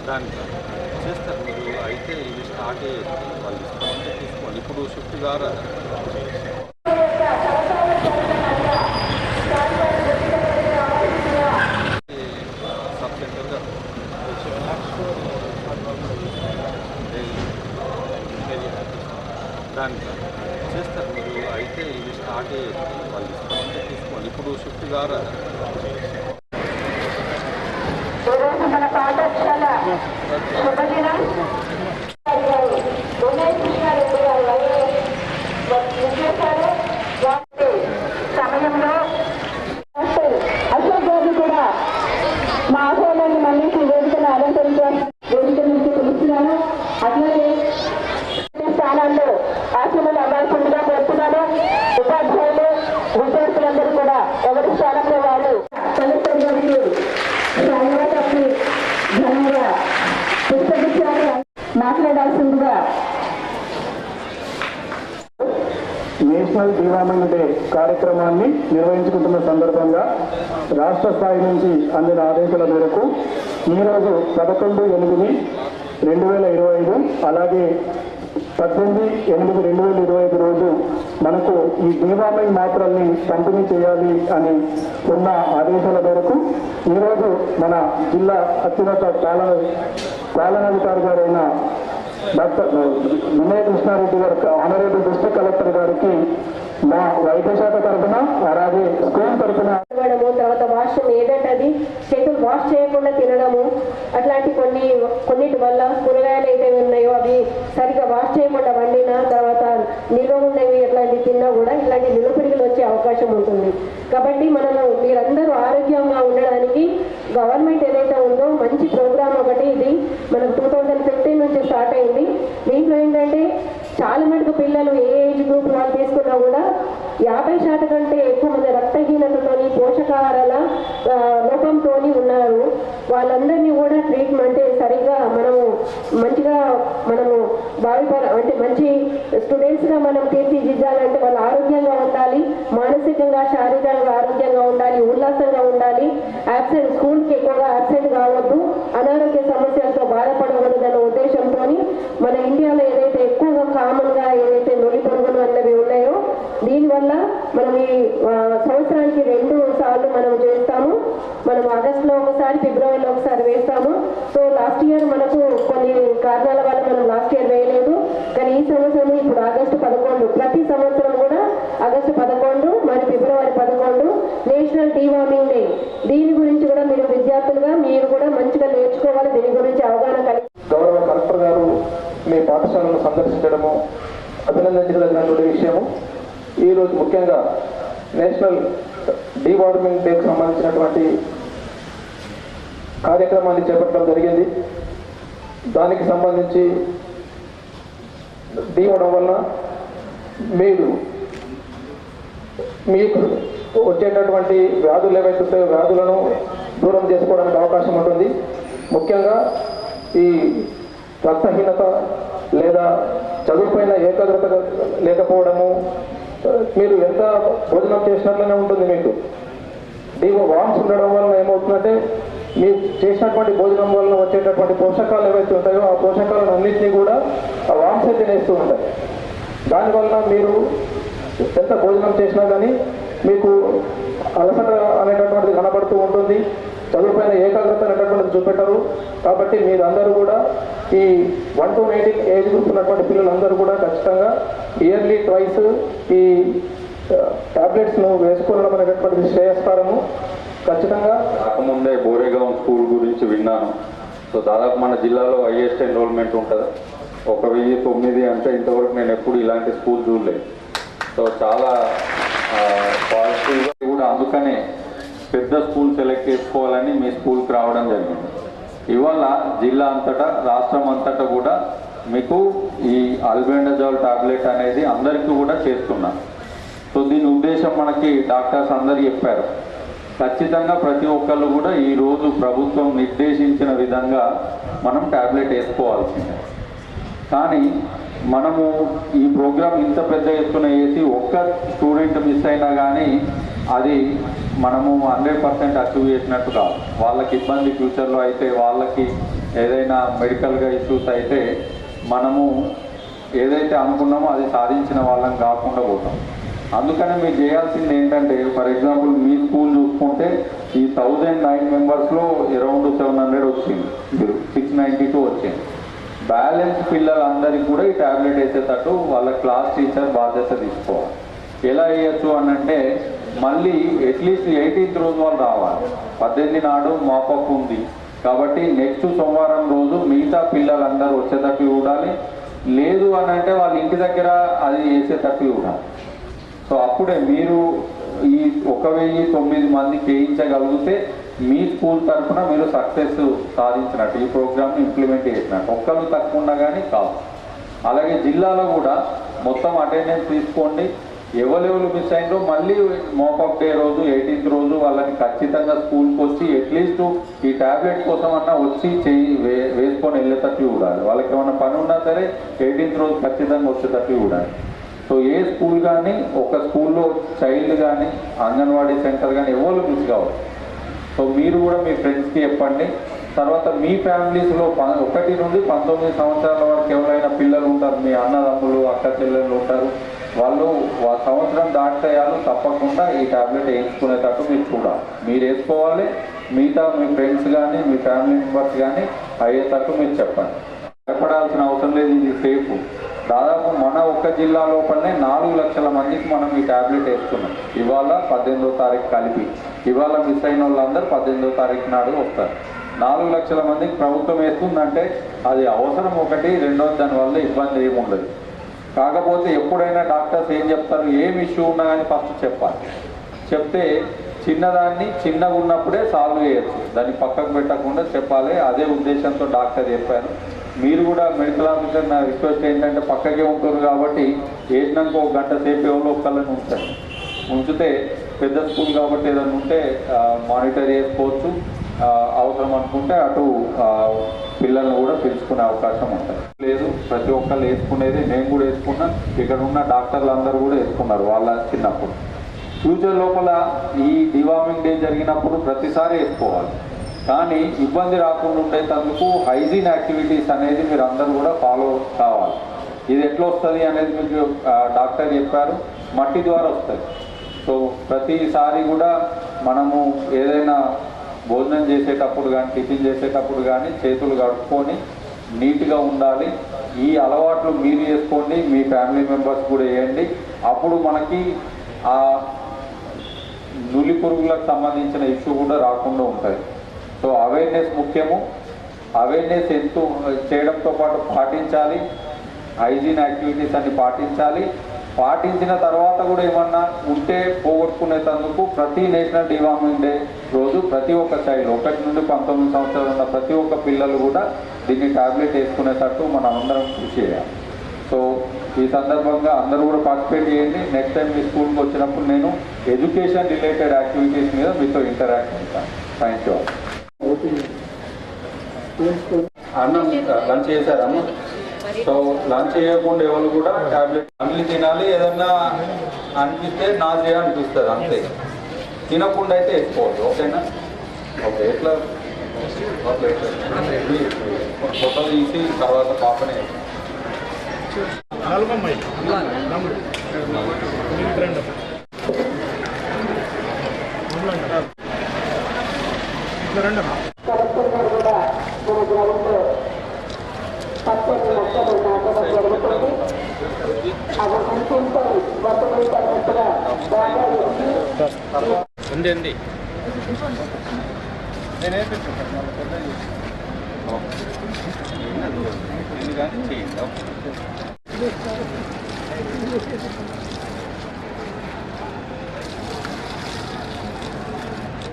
దానికి చేస్తారు మీరు అయితే ఇవి స్టార్ట్ చేయండి వాళ్ళు ఇస్తామంటే తీసుకోండి ఇప్పుడు షిఫ్ట్ కారా సబ్ సెంటర్గా దానికి చేస్తారు మీరు అయితే ఇవి స్టార్ట్ చేయండి వాళ్ళు ఇస్తామంటే తీసుకోండి ఇప్పుడు షిఫ్ట్ కారా మన పాఠశాల శుభదినం కృష్ణారెడ్డి గారు సమయంలో అశోక్ గారు కూడా మా ఆహ్వానాన్ని మన్నించి వేదికను అలంకరించారు. వేదిక నుంచి పిలుస్తున్నాను. అట్లాగే స్థానాల్లో ఆశీనులు అవ్వాల్సిందిగా కోరుతున్నాను. ఉపాధ్యాయులు విద్యార్థులందరూ కూడా ఎవరి స్థానంలో వాళ్ళు కలెక్టర్ గారికి స్వాగతాన్ని ఘనంగా పుస్తకించారు మాట్లాడాల్సిందిగా. నేషనల్ డివార్మింగ్ డే కార్యక్రమాన్ని నిర్వహించుకుంటున్న సందర్భంగా రాష్ట్ర స్థాయి నుంచి అందిన ఆదేశాల మేరకు ఈరోజు 11/8/2025 అలాగే 18/8/2025 రోజు మనకు ఈ డివార్మింగ్ మాత్రల్ని పంపిణీ చేయాలి అని ఉన్న ఆదేశాల మేరకు ఈరోజు మన జిల్లా అత్యున్నత పాలనాధికారి గారైన డాక్టర్ వినయ్ కృష్ణారెడ్డి గారు ఆనరేబుల్ డిస్ట్రిక్ట్ కలెక్టర్ గారికి మా వైద్య శాఖ తరఫున అలాగే స్కూల్ తరఫున తర్వాత వాష్రూమ్ ఏదంటే అది చేతులు వాష్ చేయకుండా తినడము అట్లాంటి కొన్నిటి వల్ల కూరగాయలు అయితే ఉన్నాయో అవి సరిగా వాష్ చేయకుండా వండిన తర్వాత నిల్వ ఉన్నవి ఎట్లాంటివి తిన్నా కూడా ఇలాంటి నిలుపిడిగలు వచ్చే అవకాశం ఉంటుంది. కాబట్టి మనము మీరందరూ ఆరోగ్యంగా ఉండడానికి గవర్నమెంట్ ఏదైతే ఉందో మంచి ప్రోగ్రామ్ ఒకటి ఇది మనకు 2015 నుంచి స్టార్ట్ అయింది. దీంట్లో ఏంటంటే చాలా మటుకు పిల్లలు ఏ ఏజ్ గ్రూప్ వాళ్ళు తీసుకున్నా కూడా 50% కంటే ఎక్కువ మంది రక్తహీనతతోని పోషకాహారాల లోపంతో ఉన్నారు. వాళ్ళందరినీ కూడా ట్రీట్మెంట్ సరిగ్గా మనము అంటే మంచి స్టూడెంట్స్గా మనం తీర్చిదిద్దాలంటే వాళ్ళు ఆరోగ్యంగా ఉండాలి, మానసికంగా శారీరకంగా ఆరోగ్యంగా ఉండాలి, ఉల్లాసంగా ఉండాలి, స్కూల్కి ఎక్కువగా అబ్సెంట్ కావద్దు, అనారోగ్య సమస్యలతో బాధపడకూడదన్న ఉద్దేశంతో మన ఇండియాలో ఏదైతే ఎక్కువగా కామన్గా ఏదైతే నొలి పొరుగులు అన్నవి ఉన్నాయో దీనివల్ల మనం ఈ సంవత్సరానికి 2 సార్లు మనం చేస్తాము. మనం ఆగస్టులో ఒకసారి, ఫిబ్రవరిలో ఒకసారి వేస్తాము. సో లాస్ట్ ఇయర్ మనకు కొన్ని కారణాల వల్ల మనం లాస్ట్ ఇయర్ వేయలేదు. కానీ ఈ సంవత్సరం ఇప్పుడు ఆగస్టు 11 ప్రతి సంవత్సరం కూడా ఆగస్టు 11 మరి ఫిబ్రవరి 11 నేషనల్ డివార్మింగ్ డే. దీని గురించి కూడా మీరు విద్యార్థులుగా మీరు కూడా మంచిగా నేర్చుకోవాలి. దీని గురించి అవగాహన కలిగి గౌరవ కలెక్టర్ గారు మీ పాఠశాలను సందర్శించడము అభినందించదగినటువంటి విషయము. ఈరోజు ముఖ్యంగా నేషనల్ డివార్మింగ్ డేకి సంబంధించినటువంటి కార్యక్రమాన్ని చేపట్టడం జరిగింది. దానికి సంబంధించి డివడం వల్ల మీకు వచ్చేటటువంటి వ్యాధులు ఏవైతే ఉంటాయో వ్యాధులను దూరం చేసుకోవడానికి అవకాశం ఉంటుంది. ముఖ్యంగా ఈ రక్తహీనత లేదా చదువుపైన ఏకాగ్రత లేకపోవడము, మీరు ఎంత భోజనం చేసినట్లనే ఉంటుంది. మీకు వామ్స్ ఉండడం వలన ఏమవుతుందంటే మీరు చేసినటువంటి భోజనం వలన వచ్చేటటువంటి పోషకాలు ఏవైతే ఉంటాయో ఆ పోషకాలను అన్నింటినీ కూడా ఆ వామ్సే తినేస్తూ ఉంటాయి. దానివల్ల మీరు ఎంత భోజనం చేసినా కానీ మీకు అలసట అనేటటువంటిది కనబడుతూ ఉంటుంది. చదువుపైన ఏకాగ్రత అనేటటువంటిది చూపెట్టరు. కాబట్టి మీరందరూ కూడా ఈ 1 to 18 ఏజ్ గ్రూప్ ఉన్నటువంటి పిల్లలందరూ కూడా ఖచ్చితంగా ఇయర్లీ ట్వైస్ ఈ టాబ్లెట్స్ను వేసుకోవడం అనేటటువంటిది శ్రేయస్కరము. ఖచ్చితంగా రాకముందే బోరేగాం స్కూల్ గురించి విన్నాను. సో దాదాపు మన జిల్లాలో హైయెస్ట్ ఎన్రోల్మెంట్ ఉంటుంది. 1009 అంటే ఇంతవరకు నేను ఎప్పుడు ఇలాంటి స్కూల్ చూడలేదు. సో చాలా పాజిటివ్గా కూడా అందుకనే పెద్ద స్కూల్ సెలెక్ట్ చేసుకోవాలని మీ స్కూల్కి రావడం జరిగింది. ఇవాళ జిల్లా అంతటా రాష్ట్రం అంతటా కూడా మీకు ఈ ఆల్బెండజోల్ టాబ్లెట్ అనేది అందరికీ కూడా చేస్తున్నాం. సో దీని ఉద్దేశం మనకి డాక్టర్స్ అందరు చెప్పారు. ఖచ్చితంగా ప్రతి ఒక్కళ్ళు కూడా ఈరోజు ప్రభుత్వం నిర్దేశించిన విధంగా మనం టాబ్లెట్ వేసుకోవాల్సిందే. కానీ మనము ఈ ప్రోగ్రాం ఇంత పెద్ద ఎత్తున వేసి ఒక్క స్టూడెంట్ మిస్ అయినా కానీ అది మనము 100% అచీవ్ చేసినట్టు కాదు. వాళ్ళకి ఇబ్బంది ఫ్యూచర్లో అయితే వాళ్ళకి ఏదైనా మెడికల్గా ఇష్యూస్ అయితే మనము ఏదైతే అనుకున్నామో అది సాధించిన వాళ్ళం కాకుండా పోతాం. అందుకని మీరు చేయాల్సింది ఏంటంటే, ఫర్ ఎగ్జాంపుల్ మీ స్కూల్ చూసుకుంటే ఈ 1009 మెంబర్స్లో అరౌండ్ 700 వచ్చింది, మీరు 692 వచ్చింది. బ్యాలెన్స్ పిల్లలందరికీ కూడా ఈ ట్యాబ్లెట్ వేసేటట్టు వాళ్ళ క్లాస్ టీచర్ బాధ్యత తీసుకోవాలి. ఎలా వేయచ్చు అని అంటే, మళ్ళీ అట్లీస్ట్ 18th రోజు వాళ్ళు రావాలి. 18 నాడు మాపప్ ఉంది కాబట్టి నెక్స్ట్ సోమవారం రోజు మిగతా పిల్లలందరూ వచ్చేటట్టు చూడాలి. లేదు అని అంటే వాళ్ళ ఇంటి దగ్గర అది వేసేటట్టు చూడాలి. సో అప్పుడే మీరు ఈ 1009 మందికి వేయించగలిగితే మీ స్కూల్ తరఫున మీరు సక్సెస్ సాధించినట్టు, ఈ ప్రోగ్రామ్ని ఇంప్లిమెంట్ చేసినట్టు. ఒక్కరు తక్కువ ఉన్నా కానీ కాదు. అలాగే జిల్లాలో కూడా మొత్తం అటెండెన్స్ తీసుకోండి. ఎవరెవరు మిస్ అయిందో మళ్ళీ మోకప్ డే రోజు 18th రోజు వాళ్ళని ఖచ్చితంగా స్కూల్కి వచ్చి అట్లీస్ట్ ఈ ట్యాబ్లెట్ కోసం అన్నా వచ్చి వేసుకొని వెళ్ళేటట్టు చూడాలి. వాళ్ళకి ఏమైనా పని ఉన్నా సరే 18th రోజు ఖచ్చితంగా వచ్చేటట్టు చూడాలి. సో ఏ స్కూల్ కానీ, ఒక స్కూల్లో చైల్డ్ కానీ, అంగన్వాడీ సెంటర్ కానీ ఎవరు మిస్ కావాలి. సో మీరు కూడా మీ ఫ్రెండ్స్కి చెప్పండి. తర్వాత మీ ఫ్యామిలీస్లో 1 నుండి 19 సంవత్సరాల వరకు ఎవరైనా పిల్లలు ఉంటారు, మీ అన్నదమ్ములు అక్క చెల్లెళ్ళు ఉంటారు, వాళ్ళు సంవత్సరం దాటాయాలు తప్పకుండా ఈ ట్యాబ్లెట్ వేయించుకునేటట్టు మీరు చూడాలి. మీరు వేసుకోవాలి, మిగతా మీ ఫ్రెండ్స్ కానీ మీ ఫ్యామిలీ మెంబర్స్ కానీ అయ్యేటట్టు మీరు చెప్పండి. భయపడాల్సిన అవసరం లేదు, ఇది సేఫ్. దాదాపు మన ఒక్క జిల్లా లోపలనే 4 లక్షల మందికి మనం ఈ ట్యాబ్లెట్ వేస్తున్నాం. ఇవాళ 18వ తారీఖు కలిపి, ఇవాళ మిస్ అయిన వాళ్ళందరూ 18వ తారీఖు నాడు వస్తారు. 4 లక్షల మందికి ప్రభుత్వం వేస్తుందంటే అది అవసరం ఒకటి, రెండోది దానివల్ల ఇబ్బంది ఏమి ఉండదు. కాకపోతే ఎప్పుడైనా డాక్టర్స్ ఏం చెప్తారు, ఏం ఇష్యూ ఉన్నా కానీ ఫస్ట్ చెప్పాలి. చెప్తే చిన్నదాన్ని చిన్నగా ఉన్నప్పుడే సాల్వ్ చేయొచ్చు, దాన్ని పక్కకు పెట్టకుండా చెప్పాలి. అదే ఉద్దేశంతో డాక్టర్ చెప్పారు. మీరు కూడా మెడికల్ ఆఫీసర్ నా రిక్వెస్ట్ ఏంటంటే, పక్కకే ఉంటుంది కాబట్టి వేసినాక 1 గంట సేపు ఎవరో ఒక్కళ్ళని ఉంచండి. ఉంచితే పెద్ద స్కూల్ కాబట్టి ఏదైనా ఉంటే మానిటర్ చేసుకోవచ్చు. అవసరం అనుకుంటే అటు పిల్లల్ని కూడా పిలుచుకునే అవకాశం ఉంటుంది. లేదు, ప్రతి ఒక్కళ్ళు వేసుకునేది, నేను కూడా వేసుకున్నా, ఇక్కడ ఉన్న డాక్టర్లు అందరూ కూడా వేసుకున్నారు వాళ్ళ చిన్నప్పుడు. ఫ్యూచర్ లోపల ఈ డివార్మింగ్ డే జరిగినప్పుడు ప్రతిసారి వేసుకోవాలి. కానీ ఇబ్బంది రాకుండా ఉండేందుకు హైజీన్ యాక్టివిటీస్ అనేది మీరు అందరూ కూడా ఫాలో కావాలి. ఇది ఎట్లా వస్తుంది అనేది మీకు డాక్టర్ చెప్పారు, మట్టి ద్వారా వస్తుంది. సో ప్రతిసారి కూడా మనము ఏదైనా భోజనం చేసేటప్పుడు కానీ, టిఫిన్ చేసేటప్పుడు కానీ చేతులు కడుక్కొని నీట్గా ఉండాలి. ఈ అలవాట్లు మీరు చేసుకోండి, మీ ఫ్యామిలీ మెంబర్స్ కూడా వేయండి. అప్పుడు మనకి ఆ నులి పురుగులకు సంబంధించిన ఇష్యూ కూడా రాకుండా ఉంటుంది. సో అవేర్నెస్ ముఖ్యము. అవేర్నెస్ ఎంతో చేయడంతో పాటు పాటించాలి, హైజీన్ యాక్టివిటీస్ అన్ని పాటించాలి. పాటించిన తర్వాత కూడా ఏమన్నా ఉంటే పోగొట్టుకునేందుకు ప్రతి నేషనల్ డివార్మింగ్ డే రోజు ప్రతి ఒక్క చైల్డ్ 1 నుండి 19 సంవత్సరాలు ఉన్న ప్రతి ఒక్క పిల్లలు కూడా దీన్ని ట్యాబ్లెట్ వేసుకునేటట్టు మనం అందరం కృషి చేయాలి. సో ఈ సందర్భంగా అందరూ కూడా పార్టిసిపేట్ చేయండి. నెక్స్ట్ టైం మీ స్కూల్కి వచ్చినప్పుడు నేను ఎడ్యుకేషన్ రిలేటెడ్ యాక్టివిటీస్ మీద మీతో ఇంటరాక్ట్ అవుతాను. Thank you. అన్నం లంచ్ చేశారమ్మ? సో లంచ్ చేయకుండా ఎవరు కూడా ట్యాబ్లెట్ అన్ని తినాలి. ఏదన్నా అనిపిస్తే నాజే అనిపిస్తుంది, అంతే. తినకుండా అయితే వేసుకోవద్దు, ఓకేనా? ఓకే. ఎట్లా ఫోటో తీసి తర్వాత పాపనే పచ్చని మొక్కలు నాటడం జరుగుతుంది. అది కనిపించని బతుకుతున్నట్టుగా బాగా ఉంది. నేనే